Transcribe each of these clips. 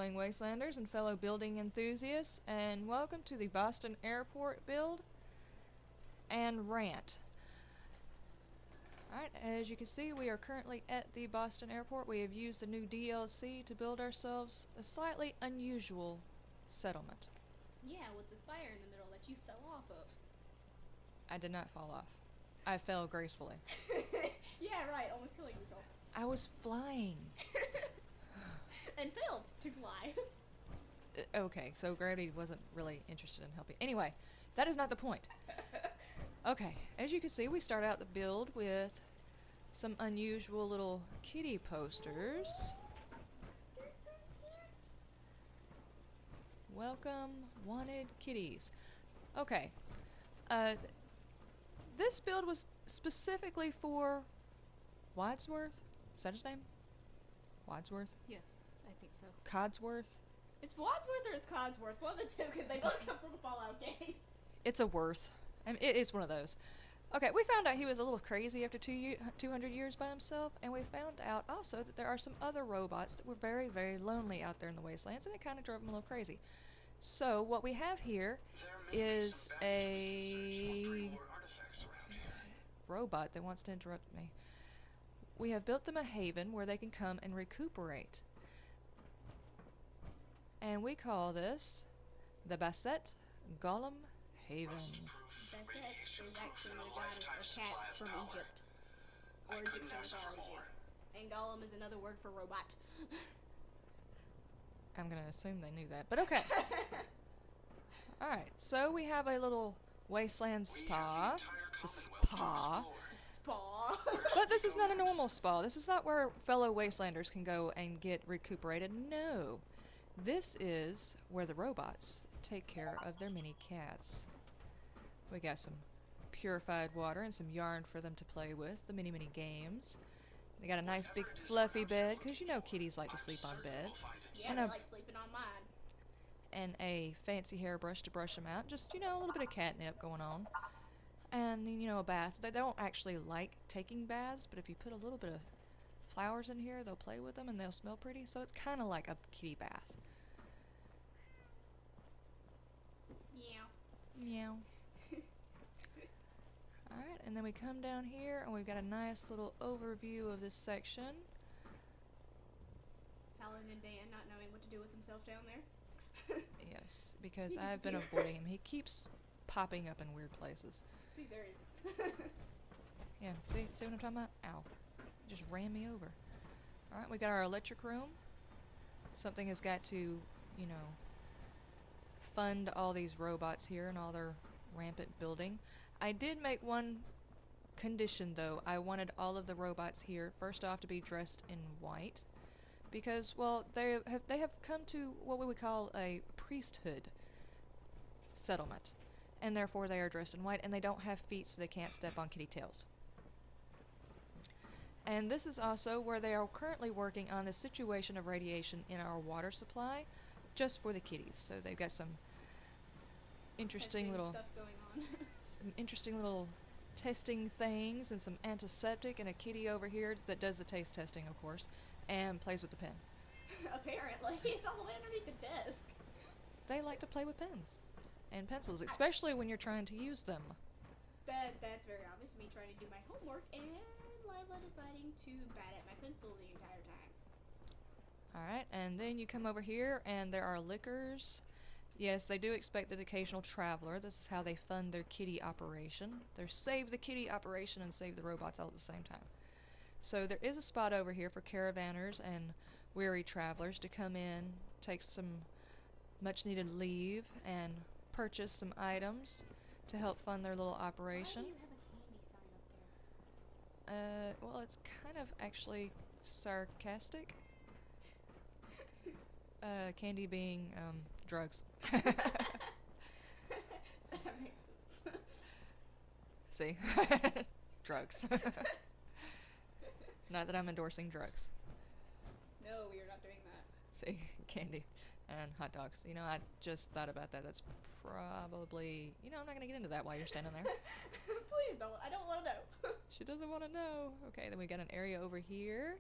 darling Wastelanders and fellow building enthusiasts, and welcome to the Boston Airport build and rant. Alright, as you can see, we are currently at the Boston Airport. We have used the new DLC to build ourselves a slightly unusual settlement. Yeah, with the spire in the middle that you fell off of. I did not fall off. I fell gracefully. Yeah, right, almost killing yourself. I was flying. And failed to fly. Okay, so gravity wasn't really interested in helping. Anyway, that is not the point. Okay, as you can see, we start out the build with some unusual little kitty posters. They're so cute. Welcome, wanted kitties. Okay, this build was specifically for Wadsworth? Is that his name? Wadsworth? Yes, I think so. Codsworth? It's Wadsworth or it's Codsworth, one of the two, because they both come from a Fallout game. It's a Worth. I mean, it is one of those. Okay, we found out he was a little crazy after 200 years by himself, and we found out also that there are some other robots that were very, very lonely out there in the wastelands, and it kind of drove him a little crazy. So what we have here is a robot that wants to interrupt me. We have built them a haven where they can come and recuperate. And we call this the Basset Golem Haven. Basset is actually the god of cats from Egypt. Or Egyptian mythology. And golem is another word for robot. I'm gonna assume they knew that, but okay. Alright, so we have a little wasteland spa. The spa. Spa. But this is not a normal spa. This is not where fellow wastelanders can go and get recuperated. No. This is where the robots take care of their mini cats. We got some purified water and some yarn for them to play with, the mini games. They got a nice big fluffy bed, because you know kitties like to sleep on beds. Yeah, and they like sleeping on mine. And a fancy hairbrush to brush them out. Just, you know, a little bit of catnip going on. And, you know, a bath. They don't actually like taking baths, but if you put a little bit of flowers in here, they'll play with them and they'll smell pretty. So it's kind of like a kitty bath. Yeah. Meow. Alright, and then we come down here and we've got a nice little overview of this section. Helen and Dan not knowing what to do with themselves down there. Yes, because I've been avoiding him. He keeps popping up in weird places. See, there is. Yeah, see what I'm talking about? Ow. He just ran me over. Alright, we got our electric room. Something has got to, you know, fund all these robots here and all their rampant building. I did make one condition though. I wanted all of the robots here first off to be dressed in white because, well, they have come to what we would call a priesthood settlement, and therefore they are dressed in white and they don't have feet so they can't step on kitty tails. And this is also where they are currently working on the situation of radiation in our water supply just for the kitties. So they've got some interesting little stuff going on. some interesting little testing things and some antiseptic and a kitty over here that does the taste testing, of course, and plays with the pen. Apparently, it's all the way underneath the desk. They like to play with pens and pencils, especially when you're trying to use them. That's very obvious. Me trying to do my homework and Lila deciding to bat at my pencil the entire time. Alright, and then you come over here and there are liquors. Yes, they do expect the occasional traveler. This is how they fund their kitty operation. They save the kitty operation and save the robots all at the same time. So there is a spot over here for caravanners and weary travelers to come in, take some much needed leave, and purchase some items to help fund their little operation. Why do you have a candy sign up there? Well, it's kind of actually sarcastic. Candy being, drugs. That makes sense. See? Drugs. Not that I'm endorsing drugs. No, we are not doing that. See? Candy and hot dogs. You know, I just thought about that. That's probably... You know, I'm not going to get into that while you're standing there. Please don't. I don't want to know. She doesn't want to know. Okay, then we got an area over here.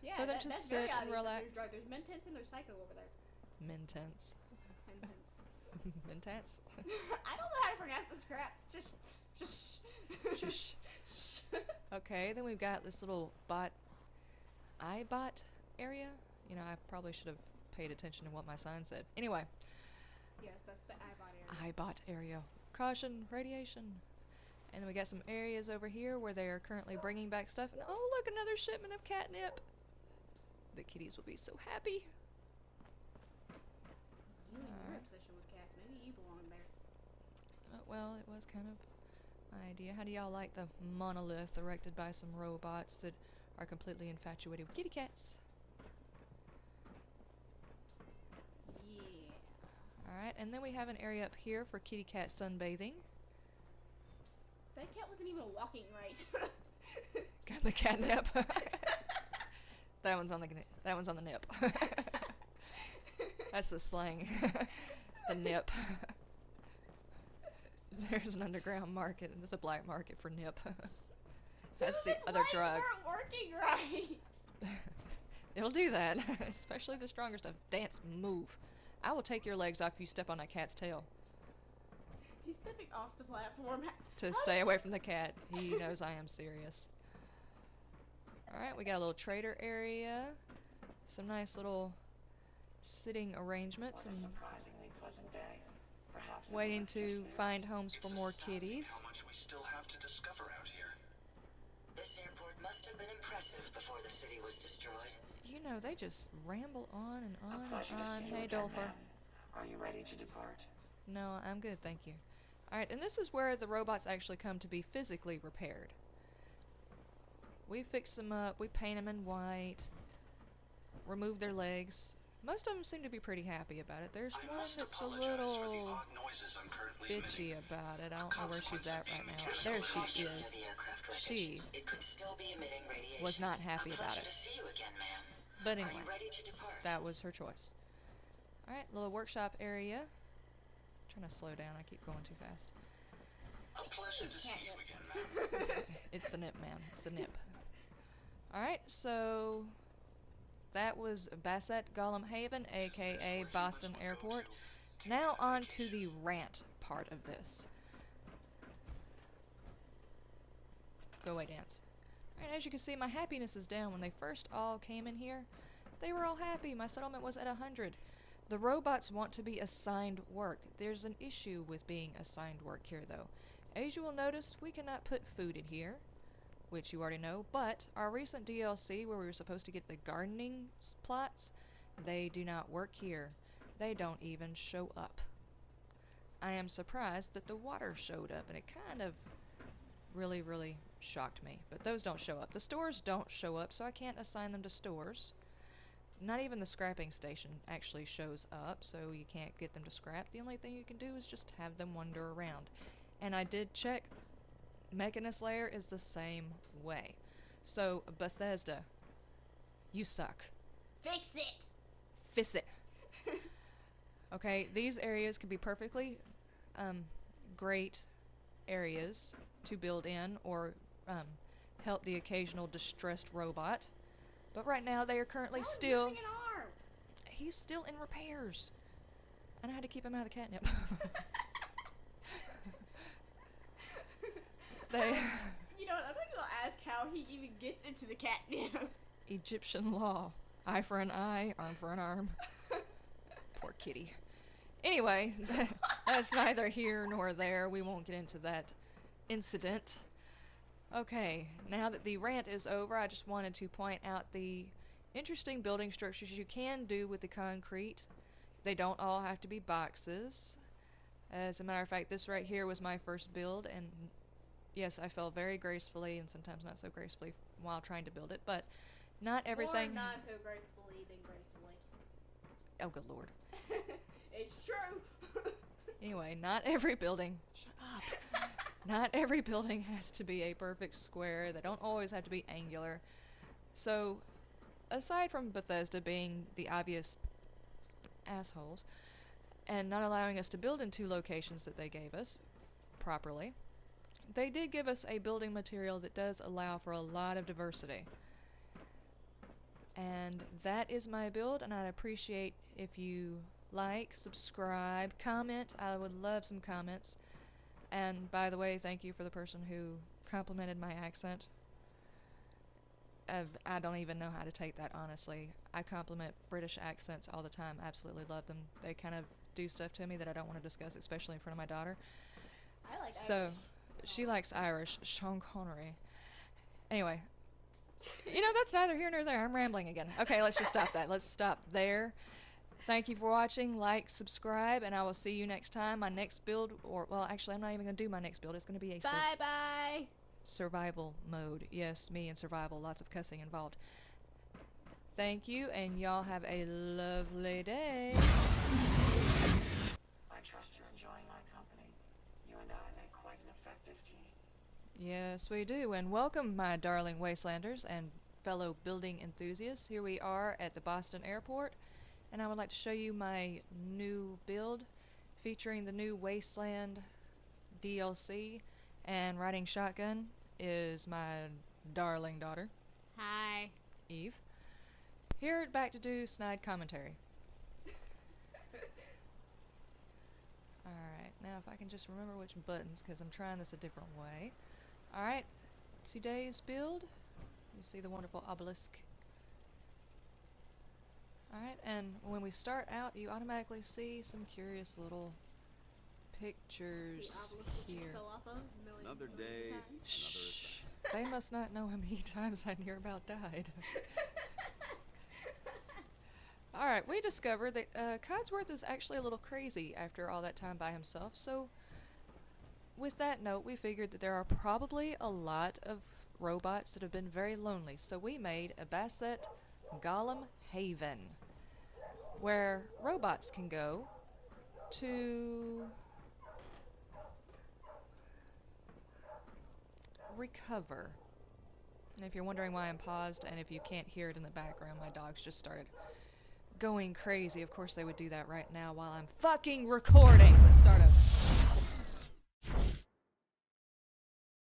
Yeah, for them to that's sit very and obvious that relax. there's drugs. There's Mentense and there's Psycho over there. Mentense. Mentense? I don't know how to pronounce this crap. Shush. Okay, then we've got this little iBot area. You know, I probably should have paid attention to what my sign said. Anyway. Yes, that's the iBot area. iBot area. Caution, radiation. And then we got some areas over here where they are currently bringing back stuff. And oh, look, another shipment of catnip. The kitties will be so happy. You and your obsession with cats. Maybe you belong there. Well, it was kind of my idea. How do y'all like the monolith erected by some robots that are completely infatuated with kitty cats? Yeah. Alright, and then we have an area up here for kitty cat sunbathing. That cat wasn't even walking right. Got the catnip. That one's on the nip. That's the slang. The nip. There's an underground market, and there's a black market for nip. That's the other drug. Aren't working right. It'll do that, especially the stronger stuff. Dance, move. I will take your legs off if you step on that cat's tail. He's stepping off the platform. To stay away from the cat. He knows I am serious. Alright, we got a little trader area. Some nice little sitting arrangements. And surprisingly pleasant day. Perhaps waiting to find homes for more kitties. How much we still have to discover out here. This airport must have been impressive before the city was destroyed. You know, they just ramble on and on A pleasure and to on. see you Hey, again, Dolfer. ma'am. Are you ready to depart? No, I'm good, thank you. Alright, and this is where the robots actually come to be physically repaired. We fix them up, we paint them in white, remove their legs. Most of them seem to be pretty happy about it. There's one that's a little bitchy about it. I don't know where she's at right now. There she is. She was not happy about it. But anyway, that was her choice. Alright, little workshop area. Trying to slow down, I keep going too fast. A pleasure to see you again, ma'am. It's the nip, man. It's the nip. Alright, so that was Bassett Gollum Haven, aka Boston Airport. Now on to the rant part of this. Go away, dance. Alright, as you can see, my happiness is down. When they first all came in here, they were all happy. My settlement was at 100. The robots want to be assigned work. There's an issue with being assigned work here, though. As you will notice, we cannot put food in here, which you already know, but our recent DLC where we were supposed to get the gardening plots, they do not work here. They don't even show up. I am surprised that the water showed up, and it kind of really shocked me. But those don't show up. The stores don't show up, so I can't assign them to stores. Not even the scrapping station actually shows up, so you can't get them to scrap. The only thing you can do is just have them wander around. And I did check. Mechanist Layer is the same way. So, Bethesda, you suck. Fix it! Fix it. Okay, these areas could be perfectly great areas to build in or help the occasional distressed robot. But right now they are currently still... Missing an arm. He's still in repairs. I know how to keep him out of the catnip. They... You know what, I'm not gonna ask how he even gets into the catnip. Egyptian law. Eye for an eye, arm for an arm. Poor kitty. Anyway, that's neither here nor there. We won't get into that incident. Okay, now that the rant is over, I just wanted to point out the interesting building structures you can do with the concrete. They don't all have to be boxes. As a matter of fact, this right here was my first build, and yes, I fell very gracefully and sometimes not so gracefully while trying to build it, but not everything... More not so gracefully than gracefully. Oh, good lord. It's true. Anyway, not every building... Shut up. Not every building has to be a perfect square. They don't always have to be angular. So, aside from Bethesda being the obvious assholes, and not allowing us to build in two locations that they gave us properly, they did give us a building material that does allow for a lot of diversity. And that is my build, and I'd appreciate if you like, subscribe, comment. I would love some comments. And by the way, thank you for the person who complimented my accent. I don't even know how to take that, honestly. I compliment British accents all the time. Absolutely love them. They kind of do stuff to me that I don't want to discuss, especially in front of my daughter. I like So, Irish. she likes Irish. Sean Connery. Anyway, that's neither here nor there. I'm rambling again. Okay, let's just stop that. Let's stop there. Thank you for watching. Like, subscribe, and I will see you next time. My next build, well, actually, I'm not even going to do my next build. It's going to be a Bye-bye. survival mode. Yes, me and survival. Lots of cussing involved. Thank you, and y'all have a lovely day. I trust you're enjoying my company. You and I make quite an effective team. Yes, we do. And welcome, my darling wastelanders and fellow building enthusiasts. Here we are at the Boston Airport, and I would like to show you my new build featuring the new Wasteland DLC. And riding shotgun is my darling daughter, Hi. Eve. Here, back to do snide commentary. Alright, now if I can just remember which buttons, because I'm trying this a different way. Alright, today's build, you see the wonderful obelisk. Alright, and when we start out, you automatically see some curious little pictures The obelisk that you here. fell off of millions Another and day, millions of times. Shh, they must not know how many times I near about died. Alright, we discovered that Codsworth is actually a little crazy after all that time by himself, so with that note, we figured that there are probably a lot of robots that have been very lonely, so we made a Basset Golem Haven, where robots can go to recover. And if you're wondering why I'm paused, and if you can't hear it in the background, my dogs just started going crazy. Of course they would do that right now while I'm fucking recording the start of